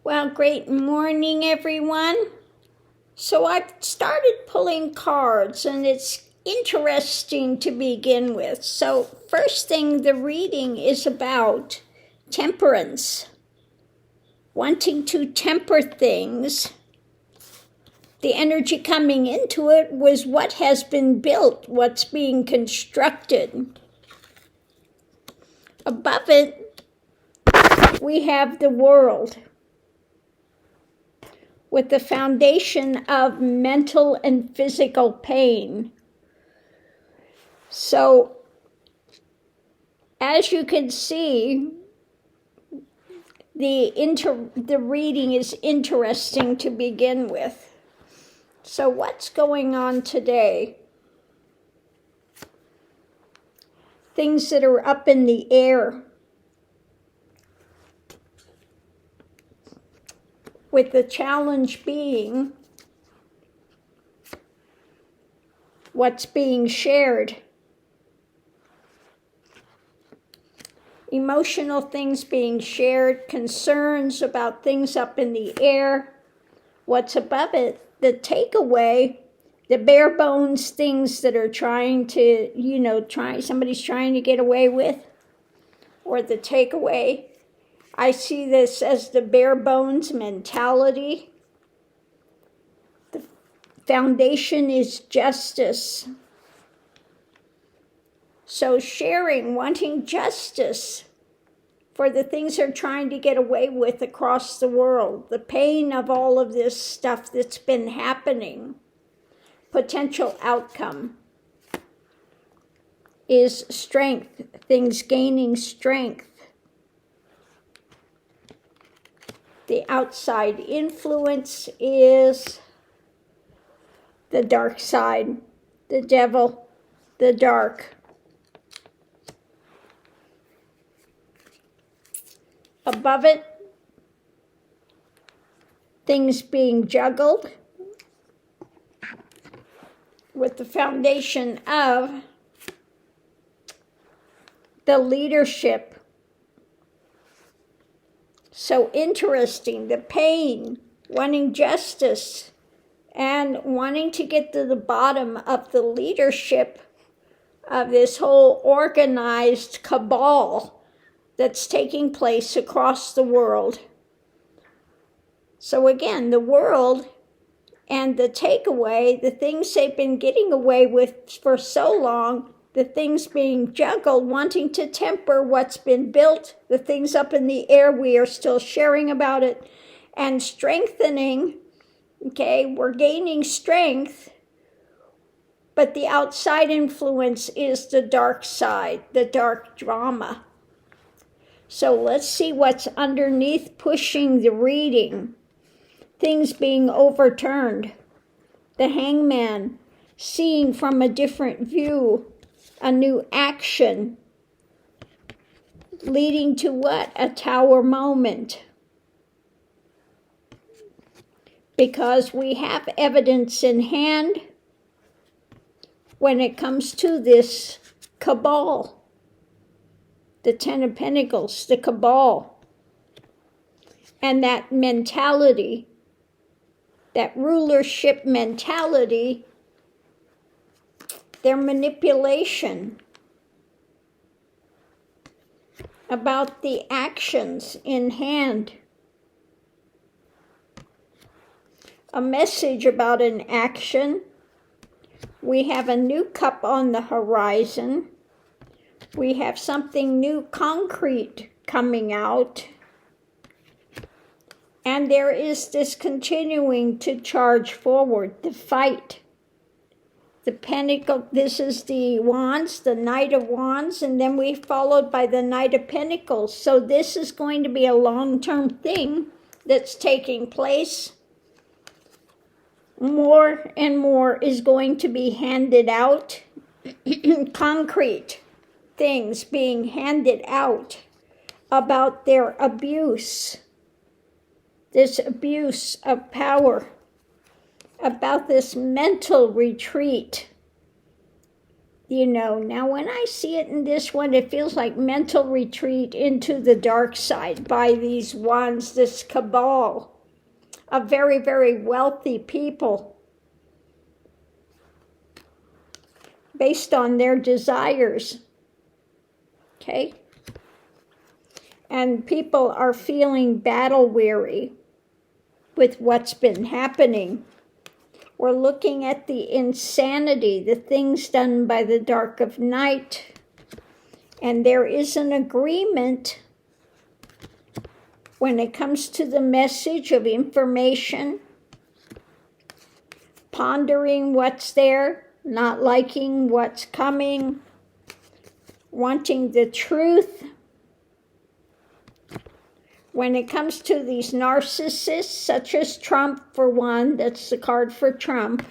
Well, great morning, everyone. So I've started pulling cards, and it's interesting to begin with. So first thing, the reading is about temperance, wanting to temper things. The energy coming into it was what has been built, what's being constructed. Above it, we have the world, with the foundation of mental and physical pain. So, as you can see, the reading is interesting to begin with. So what's going on today? Things that are up in the air, with the challenge being what's being shared. Emotional things being shared, concerns about things up in the air. What's above it, the takeaway, the bare bones things that are trying to, somebody's trying to get away with, or the takeaway. I see this as the bare bones mentality. The foundation is justice. So sharing, wanting justice for the things they're trying to get away with across the world. The pain of all of this stuff that's been happening. Potential outcome is strength, things gaining strength. The outside influence is the dark side, the devil, the dark. Above it, things being juggled with the foundation of the leadership. So interesting, the pain, wanting justice, and wanting to get to the bottom of the leadership of this whole organized cabal that's taking place across the world. So again, the world and the takeaway, the things they've been getting away with for so long, the things being juggled, wanting to temper what's been built, the things up in the air, we are still sharing about it, and strengthening, okay, we're gaining strength, but the outside influence is the dark side, the dark drama. So let's see what's underneath pushing the reading. Things being overturned. The hangman, seeing from a different view, a new action, leading to what? A tower moment. Because we have evidence in hand when it comes to this cabal. The Ten of Pentacles, the cabal. And that mentality, that rulership mentality, their manipulation about the actions in hand. A message about an action. We have a new cup on the horizon. We have something new concrete coming out. And there is this continuing to charge forward, the fight. The Pentacle, this is the Wands, the Knight of Wands, and then we followed by the Knight of Pentacles. So this is going to be a long-term thing that's taking place. More and more is going to be handed out. Concrete things being handed out about their abuse. This abuse of power. About this mental retreat Now when I see it in this one, it feels like mental retreat into the dark side by these ones, this cabal of very, very wealthy people based on their desires, okay? And people are feeling battle weary with what's been happening. We're looking at the insanity, the things done by the dark of night. And there is an agreement when it comes to the message of information, pondering what's there, not liking what's coming, wanting the truth. When it comes to these narcissists, such as Trump, for one, that's the card for Trump,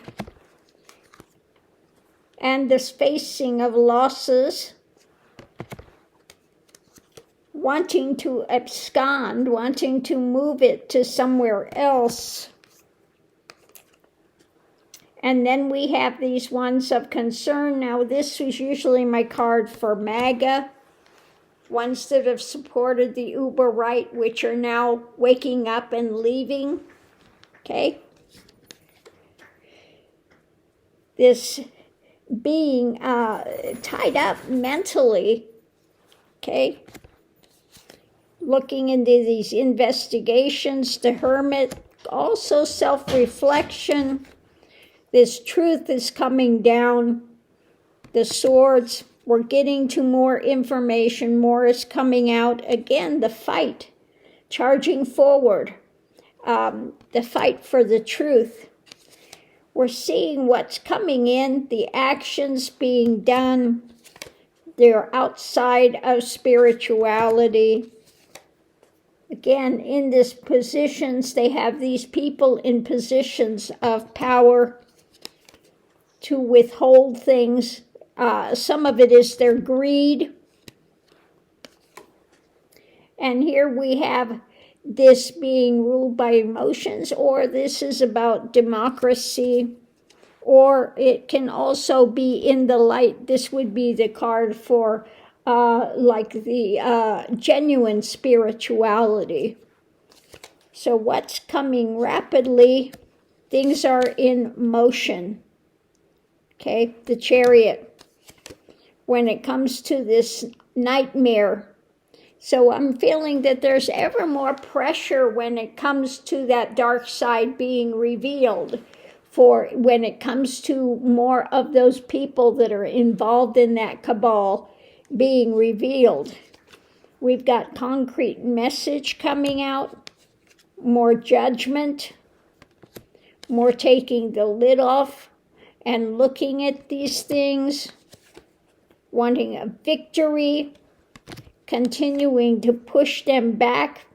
and this facing of losses, wanting to abscond, wanting to move it to somewhere else. And then we have these ones of concern. Now, this was usually my card for MAGA, ones that have supported the uber right, which are now waking up and leaving, okay? This being tied up mentally, okay? Looking into these investigations, the Hermit, also self-reflection. This truth is coming down. The Swords, we're getting to more information, more is coming out. Again, the fight, charging forward, the fight for the truth. We're seeing what's coming in, the actions being done. They're outside of spirituality. Again, in these positions, they have these people in positions of power to withhold things. Some of it is their greed. And here we have this being ruled by emotions, or this is about democracy, or it can also be in the light. This would be the card for like the genuine spirituality. So what's coming rapidly? Things are in motion. Okay, the Chariot. When it comes to this nightmare. So I'm feeling that there's ever more pressure when it comes to that dark side being revealed. For when it comes to more of those people that are involved in that cabal being revealed. We've got concrete message coming out, more judgment, more taking the lid off and looking at these things, wanting a victory, continuing to push them back.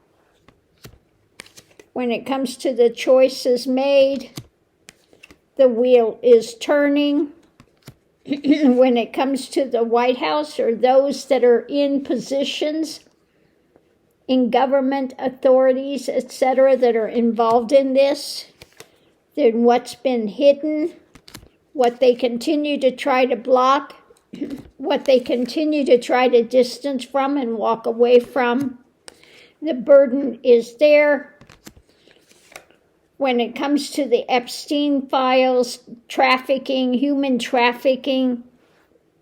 When it comes to the choices made, the wheel is turning. When it comes to the White House or those that are in positions in government authorities, etc., that are involved in this, then what's been hidden, what they continue to try to block, what they continue to try to distance from and walk away from. The burden is there. When it comes to the Epstein files, trafficking, human trafficking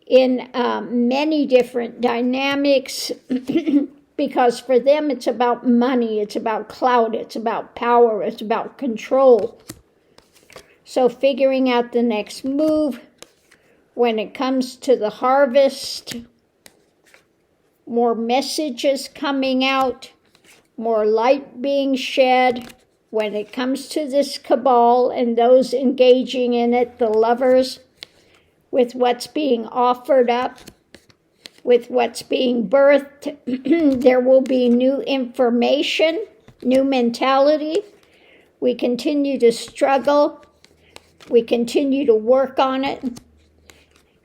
in many different dynamics, because for them it's about money, it's about clout, it's about power, it's about control. So figuring out the next move. When it comes to the harvest, more messages coming out, more light being shed. When it comes to this cabal and those engaging in it, the lovers, with what's being offered up, with what's being birthed, there will be new information, new mentality. We continue to struggle. We continue to work on it.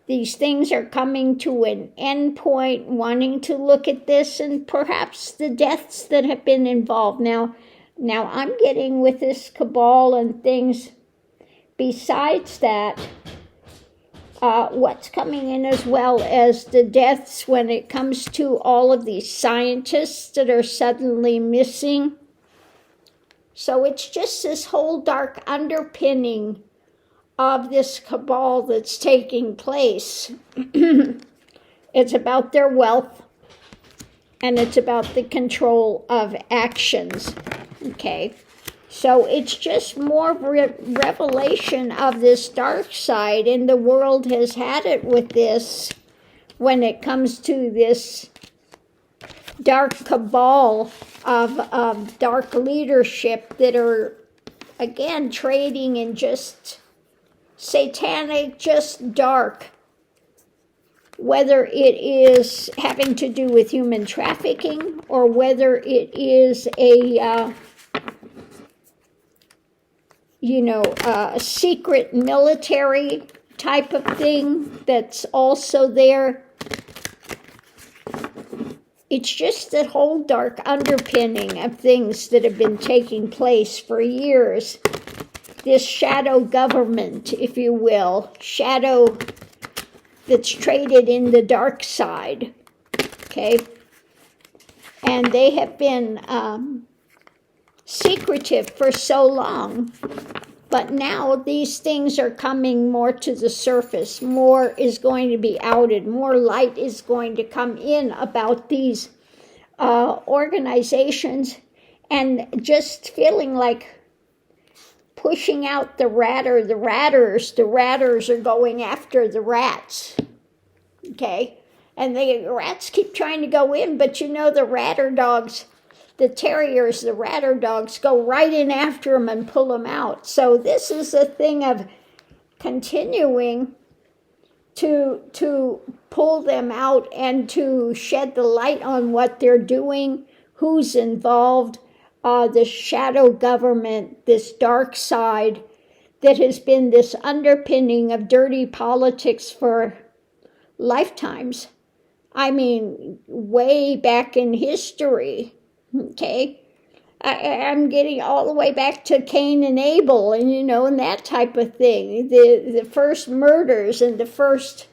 These things are coming to an end point, wanting to look at this and perhaps the deaths that have been involved. Now I'm getting with this cabal and things. Besides that, what's coming in, as well as the deaths when it comes to all of these scientists that are suddenly missing. So it's just this whole dark underpinning of this cabal that's taking place. It's about their wealth, and it's about the control of actions. Okay, so it's just more revelation of this dark side, and the world has had it with this when it comes to this dark cabal of dark leadership that are, again, trading in just satanic, just dark, whether it is having to do with human trafficking or whether it is a secret military type of thing that's also there. It's just that whole dark underpinning of things that have been taking place for years. This shadow government, if you will, shadow that's traded in the dark side, okay? And they have been secretive for so long, but now these things are coming more to the surface. More is going to be outed. More light is going to come in about these organizations, and just feeling like pushing out the ratters. The ratters are going after the rats, okay? And the rats keep trying to go in, but the ratter dogs, the terriers, the ratter dogs go right in after them and pull them out. So this is a thing of continuing to pull them out and to shed the light on what they're doing, who's involved, this shadow government, this dark side that has been this underpinning of dirty politics for lifetimes. I mean, way back in history, okay? I'm getting all the way back to Cain and Abel, and and that type of thing. The first murders and the first,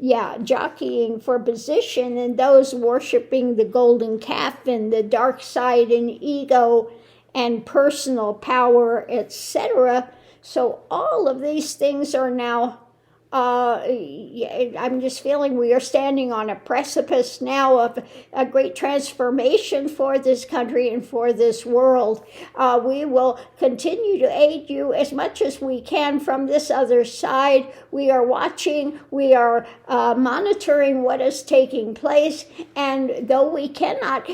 jockeying for position, and those worshiping the golden calf and the dark side and ego and personal power, etc. So all of these things are now, I'm just feeling we are standing on a precipice now of a great transformation for this country and for this world. We will continue to aid you as much as we can from this other side. We are watching, we are monitoring what is taking place, and though we cannot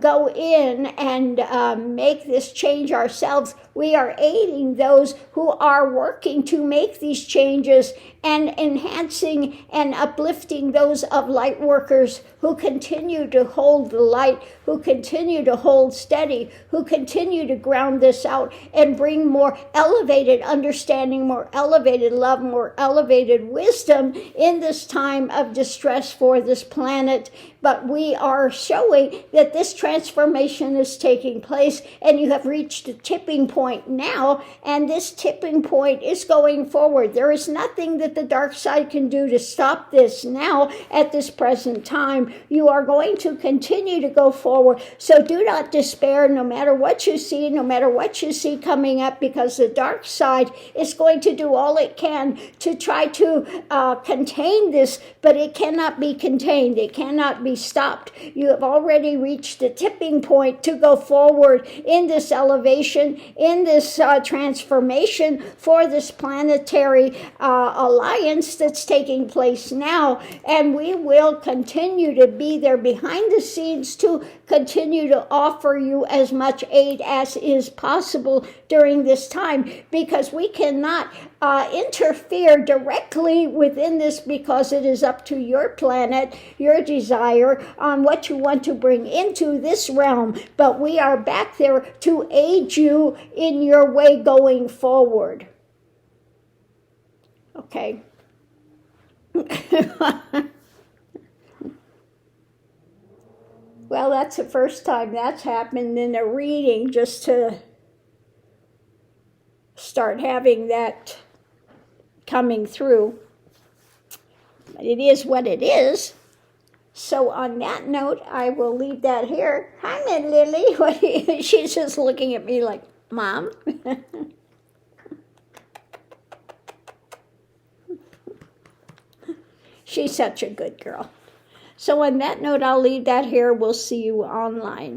go in and make this change ourselves, we are aiding those who are working to make these changes and enhancing and uplifting those of light workers who continue to hold the light, who continue to hold steady, who continue to ground this out and bring more elevated understanding, more elevated love, more elevated wisdom in this time of distress for this planet. But we are showing that this transformation is taking place, and you have reached a tipping point now, and this tipping point is going forward. There is nothing that the dark side can do to stop this now at this present time. You are going to continue to go forward. So do not despair, no matter what you see, no matter what you see coming up, because the dark side is going to do all it can to try to contain this, but it cannot be contained. It cannot be stopped. You have already reached the tipping point to go forward in this elevation, in this transformation for this planetary alliance that's taking place now. And we will continue to be there behind the scenes to continue to offer you as much aid as is possible during this time, because we cannot interfere directly within this, because it is up to your planet, your desire on what you want to bring into this realm. But we are back there to aid you in your way going forward. Okay. Well, that's the first time that's happened in a reading, just to start having that coming through. But it is what it is. So on that note, I will leave that here. Hi, Miss Lily. She's just looking at me like, Mom? She's such a good girl. So on that note, I'll leave that here. We'll see you online.